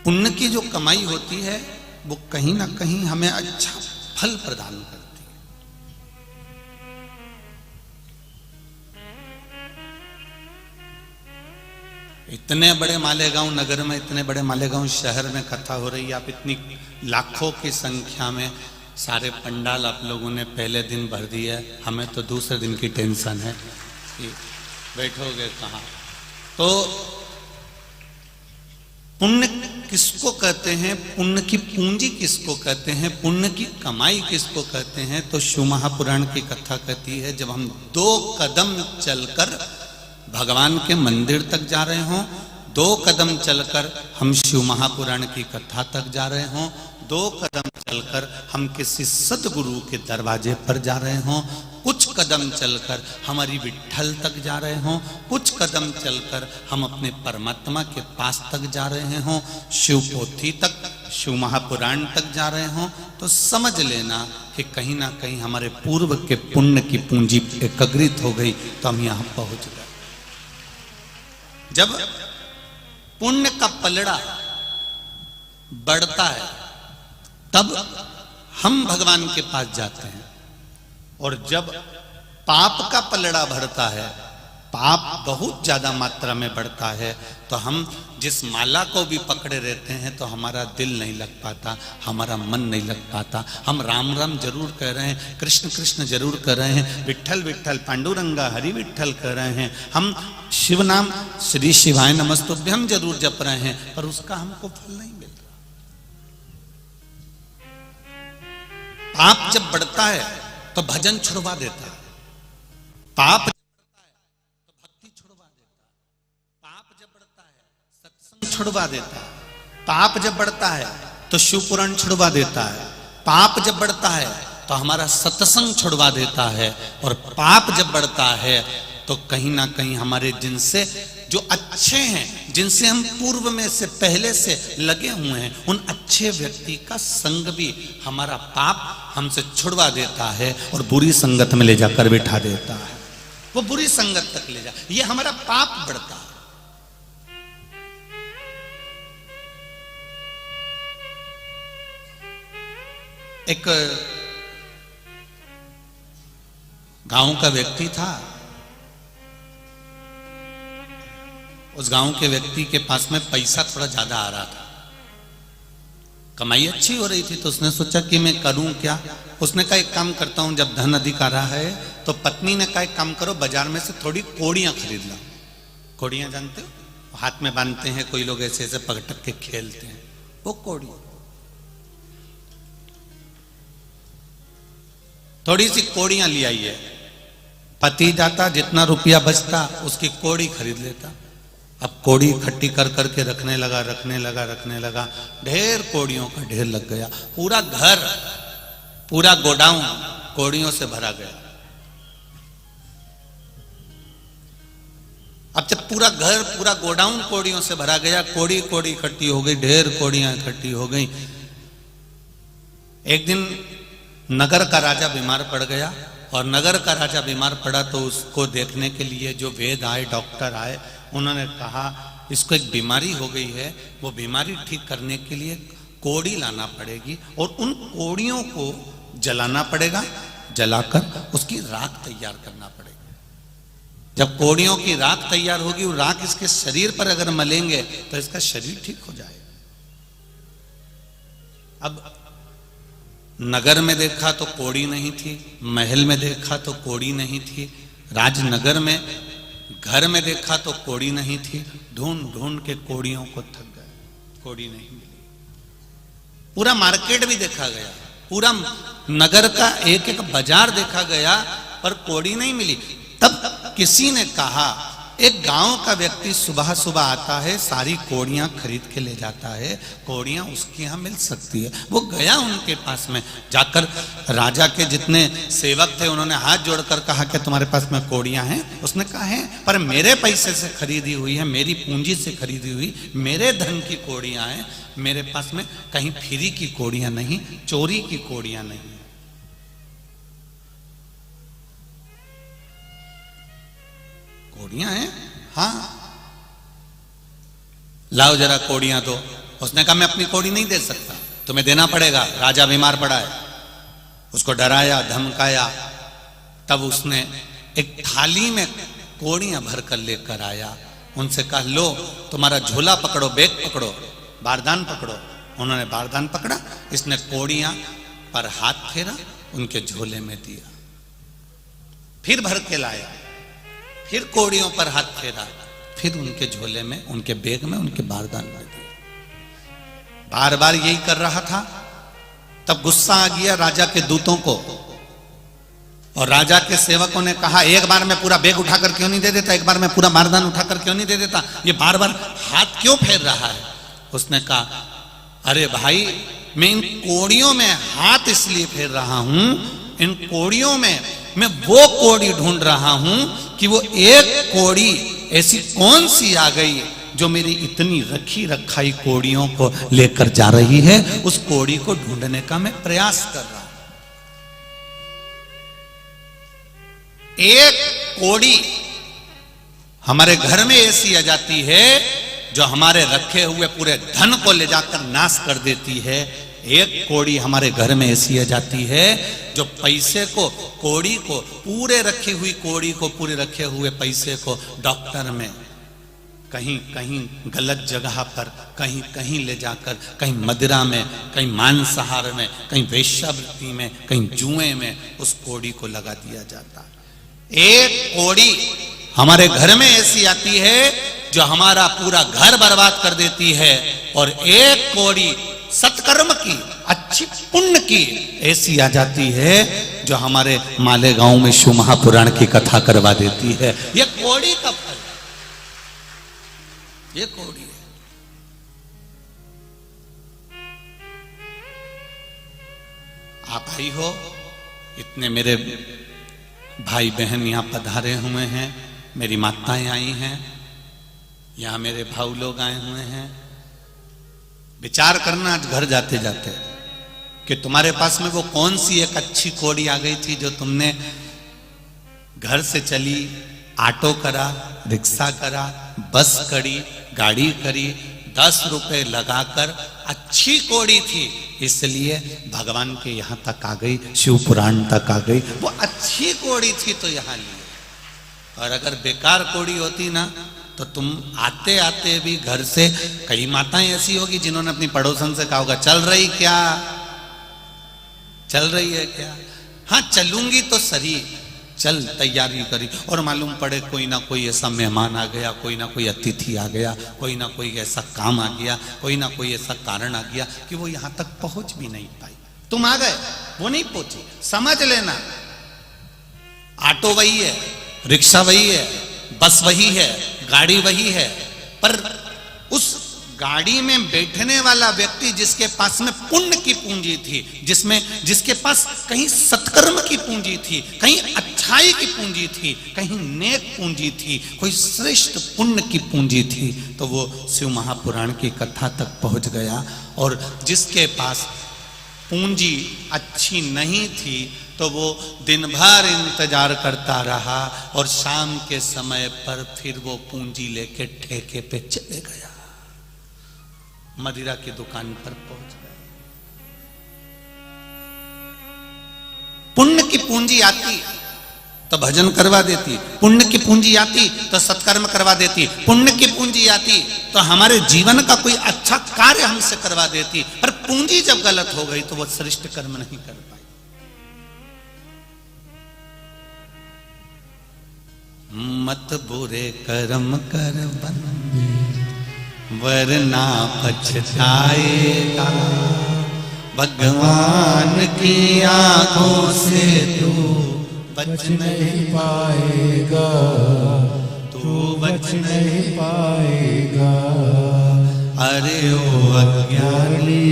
पुण्य की जो कमाई होती है वो कहीं ना कहीं हमें अच्छा फल प्रदान करती है। इतने बड़े मालेगांव नगर में, इतने बड़े मालेगांव शहर में कथा हो रही है, आप इतनी लाखों की संख्या में सारे पंडाल आप लोगों ने पहले दिन भर दिया है, हमें तो दूसरे दिन की टेंशन है कि बैठोगे कहाँ। तो पुण्य किसको कहते हैं, पुण्य की पूंजी किसको कहते हैं, पुण्य की कमाई किसको कहते हैं? तो शिव महापुराण की कथा कहती है, जब हम 2 कदम चलकर भगवान के मंदिर तक जा रहे हों, 2 कदम चलकर हम शिव महापुराण की कथा तक जा रहे हों, 2 कदम चलकर हम किसी सदगुरु के दरवाजे पर जा रहे हों, कुछ कदम चलकर हमारी विट्ठल तक जा रहे हों, कुछ कदम चलकर हम अपने परमात्मा के पास तक जा रहे हों, शिव पोथी तक, शिव महापुराण तक जा रहे हों, तो समझ लेना कि कहीं ना कहीं हमारे पूर्व के पुण्य की पूंजी एकत्रित हो गई, तो हम यहां पहुंच गए। जब पुण्य का पलड़ा बढ़ता है तब हम भगवान के पास जाते हैं, और जब पाप का पलड़ा बढ़ता है, पाप बहुत ज्यादा मात्रा में बढ़ता है, तो हम जिस माला को भी पकड़े रहते हैं तो हमारा दिल नहीं लग पाता, हमारा मन नहीं लग पाता। हम राम राम जरूर कह रहे हैं, कृष्ण कृष्ण जरूर कर रहे हैं, विट्ठल विट्ठल पांडुरंगा हरि विट्ठल कर रहे हैं, हम शिव नाम श्री शिवाय नमस्तुभ्यम जरूर जप रहे हैं, पर उसका हमको फल नहीं मिल रहा। पाप जब बढ़ता है तो भजन छुड़वा देता है, पाप जब बढ़ता है तो भक्ति छुड़वा देता है, पाप जब बढ़ता है सत्संग छुड़वा देता है, पाप जब बढ़ता है तो शिव पुराण छुड़वा देता है, पाप जब बढ़ता है तो हमारा सत्संग छुड़वा देता है, और पाप जब बढ़ता है तो कहीं ना कहीं हमारे जिनसे जो अच्छे हैं, जिनसे हम पूर्व में से पहले से लगे हुए हैं, उन अच्छे व्यक्ति का संग भी हमारा पाप हमसे छुड़वा देता है और बुरी संगत में ले जाकर बिठा देता है, वो बुरी संगत तक ले जा, ये हमारा पाप बढ़ता है। एक गांव का व्यक्ति था, उस गांव के व्यक्ति के पास में पैसा थोड़ा ज्यादा आ रहा था, कमाई अच्छी हो रही थी, तो उसने सोचा कि मैं करूं क्या। उसने कहा एक काम करता हूं, जब धन अधिक आ रहा है तो पत्नी ने कहा एक काम करो, बाजार में से थोड़ी कोड़ियां खरीद लो। कोड़ियां जानते हो, हाथ में बांधते हैं, कोई लोग ऐसे ऐसे पकटक के खेलते हैं, वो कोड़ी। थोड़ी सी कोड़ियां ले आई है, पति जाता, जितना रुपया बचता उसकी कोड़ी खरीद लेता। अब कोड़ी इकट्ठी कर करके रखने लगा, ढेर कोड़ियों का ढेर लग गया, पूरा घर, पूरा गोडाउन कोड़ियों से भरा गया। अब जब पूरा घर, पूरा गोडाउन कोड़ियों से भरा गया, कोड़ी कोड़ी इकट्ठी हो गई, ढेर कोड़ियां इकट्ठी हो गई। एक दिन नगर का राजा बीमार पड़ गया, और नगर का राजा बीमार पड़ा तो उसको देखने के लिए जो वैद्य आए, डॉक्टर आए, उन्होंने कहा इसको एक बीमारी हो गई है, वो बीमारी ठीक करने के लिए कोड़ी लाना पड़ेगी और उन कोड़ियों को जलाना पड़ेगा, जलाकर उसकी राख तैयार करना पड़ेगा। जब कोड़ियों की राख तैयार होगी, वो राख इसके शरीर पर अगर मलेंगे तो इसका शरीर ठीक हो जाएगा। अब नगर में देखा तो कोड़ी नहीं थी, महल में देखा तो कोड़ी नहीं थी, राजनगर में घर में देखा तो कोड़ी नहीं थी, ढूंढ ढूंढ के कोड़ियों को थक गए, कोड़ी नहीं मिली। पूरा मार्केट भी देखा गया, पूरा नगर का एक एक बाजार देखा गया, पर कोड़ी नहीं मिली। तब किसी ने कहा, एक गांव का व्यक्ति सुबह सुबह आता है, सारी कोड़ियां खरीद के ले जाता है, कोड़ियां उसके यहां मिल सकती है। वो गया उनके पास में, जाकर राजा के जितने सेवक थे उन्होंने हाथ जोड़कर कहा कि तुम्हारे पास में कोड़ियां हैं? उसने कहा है, पर मेरे पैसे से खरीदी हुई है, मेरी पूंजी से खरीदी हुई, मेरे धन की कोड़ियां हैं, मेरे पास में कहीं फ्री की कोड़ियां नहीं, चोरी की कोड़ियां नहीं। कोड़ियां हैं, हाँ, लाओ जरा कोड़ियां दो। उसने कहा मैं अपनी कौड़ी नहीं दे सकता, तुम्हें देना पड़ेगा, राजा बीमार पड़ा है। उसको डराया, धमकाया। तब उसने एक थाली में कौड़ियां भर कर लेकर आया। उनसे कहा लो तुम्हारा झोला पकड़ो, बैग पकड़ो, बारदान पकड़ो। उन्होंने बारदान पकड़ा, इसने कौड़ियां पर हाथ फेरा, उनके झोले में दिया। फिर भर के लाया, फिर कौड़ियों पर हाथ फेरा, फिर उनके झोले में, उनके बैग में, उनके बारदान में दिया। बार बार यही कर रहा था। तब गुस्सा आ गया राजा के दूतों को, और राजा के सेवकों ने कहा एक बार में पूरा बैग उठाकर क्यों नहीं दे देता, एक बार में पूरा बारदान उठाकर क्यों नहीं दे देता, ये बार बार हाथ क्यों फेर रहा है। उसने कहा अरे भाई, मैं इन कौड़ियों में हाथ इसलिए फेर रहा हूं, इन कौड़ियों में मैं वो कौड़ी ढूंढ रहा हूं कि वो एक कौड़ी ऐसी कौन सी आ गई जो मेरी इतनी रखी रखाई कौड़ियों को लेकर जा रही है। उस कौड़ी को ढूंढने का मैं प्रयास कर रहा हूं। एक कौड़ी हमारे घर में ऐसी आ जाती है जो हमारे रखे हुए पूरे धन को ले जाकर नाश कर देती है। एक कौड़ी हमारे घर में ऐसी आ जाती है जो पैसे को, कौड़ी को, पूरे रखी हुई कौड़ी को, पूरे रखे हुए पैसे को डॉक्टर में कहीं कहीं गलत जगह पर, कहीं कहीं ले जाकर, कहीं मदिरा में, कहीं मांसाहार में, कहीं वेश्यावृत्ति में, कहीं जुए में उस कौड़ी को लगा दिया जाता। एक कौड़ी हमारे घर में ऐसी आती है जो हमारा पूरा घर बर्बाद कर देती है, और एक कौड़ी सत्कर्म की, अच्छी पुण्य की ऐसी आ जाती है जो हमारे मालेगांव में शिव महापुराण की कथा करवा देती है। ये कौड़ी का फल, ये कौड़ी है। आप आई हो, इतने मेरे भाई बहन यहां पधारे हुए हैं, मेरी माताएं आई हैं, यहां मेरे भाऊ लोग आए हुए हैं। विचार करना आज घर जाते जाते कि तुम्हारे पास में वो कौन सी एक अच्छी कौड़ी आ गई थी जो तुमने घर से चली, ऑटो करा, रिक्शा करा, बस करी, गाड़ी करी, 10 रुपए लगाकर अच्छी कौड़ी थी, इसलिए भगवान के यहां तक आ गई, शिव पुराण तक आ गई। वो अच्छी कौड़ी थी तो यहां ली। और अगर बेकार कौड़ी होती ना तो तुम आते आते भी घर से, कई माताएं ऐसी होगी जिन्होंने अपनी पड़ोसन से कहा होगा चल रही क्या, चल रही है क्या, हाँ चलूंगी तो सही, चल तैयारी करी, और मालूम पड़े कोई ना कोई ऐसा मेहमान आ गया, कोई ना कोई अतिथि आ गया, कोई ना कोई ऐसा काम आ गया, कोई ना कोई ऐसा कारण आ गया कि वो यहां तक पहुंच भी नहीं पाई। तुम आ गए, वो नहीं पहुंची, समझ लेना ऑटो वही है, रिक्शा वही है, बस वही है, गाड़ी वही है, पर उस गाड़ी में बैठने वाला व्यक्ति जिसके पास में पुण्य की पूंजी थी, जिसके पास कहीं सत्कर्म की पूंजी थी, कहीं अच्छाई की पूंजी थी, कहीं नेक पूंजी थी, कोई श्रेष्ठ पुण्य की पूंजी थी, तो वो शिव महापुराण की कथा तक पहुंच गया। और जिसके पास पूंजी अच्छी नहीं थी तो वो दिन भर इंतजार करता रहा, और शाम के समय पर फिर वो पूंजी लेके ठेके पे चले गया, मदिरा की दुकान पर पहुंच गया। पुण्य की पूंजी आती तो भजन करवा देती, पुण्य की पूंजी आती तो सत्कर्म करवा देती, पुण्य की पूंजी आती तो हमारे जीवन का कोई अच्छा कार्य हमसे करवा देती। पर पूंजी जब गलत हो गई तो वो श्रेष्ठ कर्म नहीं कर पाई। मत बुरे कर्म कर बंदे वरना पछताएगा, भगवान की आंखों से तू बच नहीं पाएगा, तू बच नहीं पाएगा। अरे ओ अज्ञानी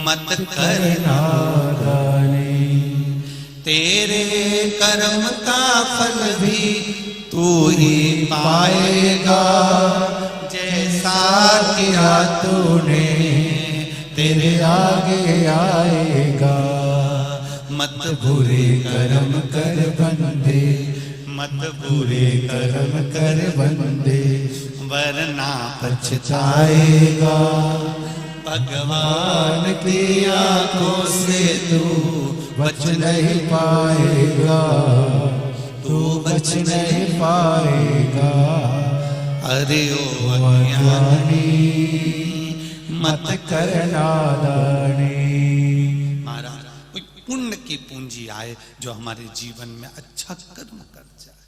मत करना दानी, तेरे कर्म का फल भी तू ही पाएगा, जैसा किया तूने तेरे आगे आएगा। मत बुरे कर्म कर बंदे, मत बुरे कर्म कर बंदे, वरना पछताएगा। भगवान की आंखों से तू बच नहीं पाएगा, तू बच नहीं पाएगा। अरे ओ अज्ञानी मत कर नादानी। महाराज कोई पुण्य की पूंजी आए जो हमारे जीवन में अच्छा कर्म कर जाए।